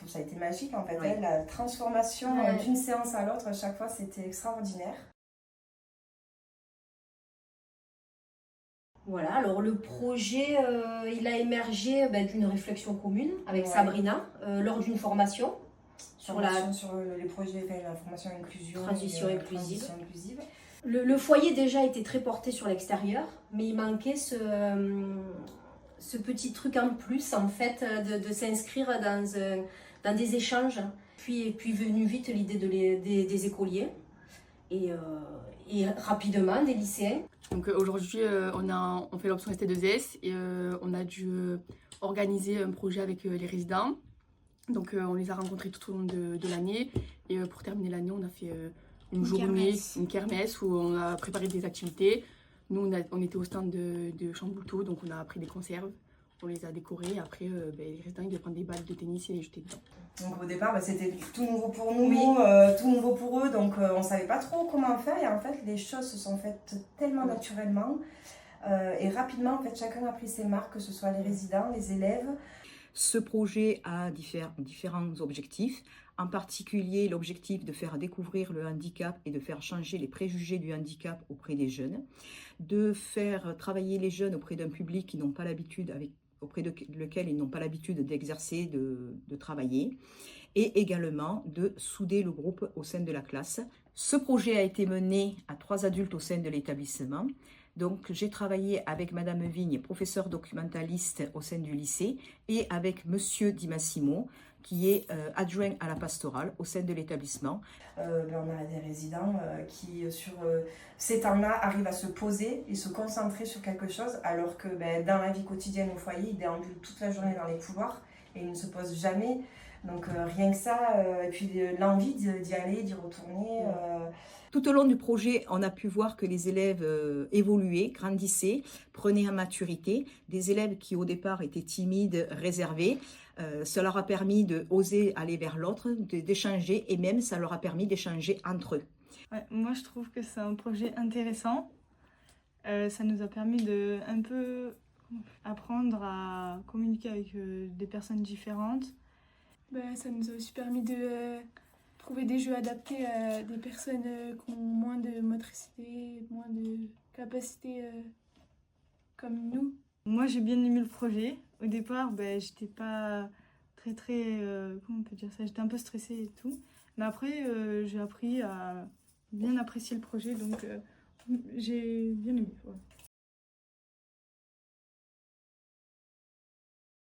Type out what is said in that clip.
ça a été magique en fait. Oui. La transformation d'une séance à l'autre, à chaque fois, c'était extraordinaire. Voilà, alors le projet, il a émergé d'une réflexion commune avec Sabrina lors d'une formation sur les projets, la formation inclusion transition et, inclusive. Transition inclusive. Le foyer déjà était très porté sur l'extérieur, mais il manquait ce petit truc en plus en fait de s'inscrire dans des échanges. Puis est venue vite l'idée des écoliers et rapidement des lycéens. Donc aujourd'hui on fait l'option ST2S et on a dû organiser un projet avec les résidents. Donc on les a rencontrés tout au long de l'année et pour terminer l'année on a fait une journée, une kermesse où on a préparé des activités. Nous on était au stand de Chamboultou, donc on a pris des conserves, on les a décorées et après les résidents ils devaient prendre des balles de tennis et les jeter dedans. Donc au départ c'était tout nouveau pour nous, tout nouveau pour eux, donc on savait pas trop comment faire et en fait les choses se sont faites tellement naturellement et rapidement en fait chacun a pris ses marques, que ce soit les résidents, les élèves. Ce projet a différents objectifs, en particulier l'objectif de faire découvrir le handicap et de faire changer les préjugés du handicap auprès des jeunes, de faire travailler les jeunes auprès d'un public qui n'ont pas l'habitude, auprès de lequel ils n'ont pas l'habitude d'exercer, de travailler, et également de souder le groupe au sein de la classe. Ce projet a été mené à 3 adultes au sein de l'établissement. Donc j'ai travaillé avec Madame Vigne, professeur documentaliste au sein du lycée, et avec Monsieur Di Massimo, qui est adjoint à la pastorale au sein de l'établissement. On a des résidents qui, sur ces temps-là, arrivent à se poser et se concentrer sur quelque chose, alors que dans la vie quotidienne au foyer, ils déambulent toute la journée dans les couloirs et ils ne se posent jamais. Donc rien que ça, et puis l'envie d'y aller, d'y retourner. Tout au long du projet, on a pu voir que les élèves évoluaient, grandissaient, prenaient en maturité. Des élèves qui au départ étaient timides, réservés. Ça leur a permis d'oser aller vers l'autre, d'échanger, et même ça leur a permis d'échanger entre eux. Ouais, moi je trouve que c'est un projet intéressant. Ça nous a permis de un peu apprendre à communiquer avec des personnes différentes. Ça nous a aussi permis de trouver des jeux adaptés à des personnes qui ont moins de motricité, moins de capacité comme nous. Moi j'ai bien aimé le projet. Au départ, j'étais pas très comment on peut dire ça, j'étais un peu stressée et tout. Mais après, j'ai appris à bien apprécier le projet, donc j'ai bien aimé. Ouais.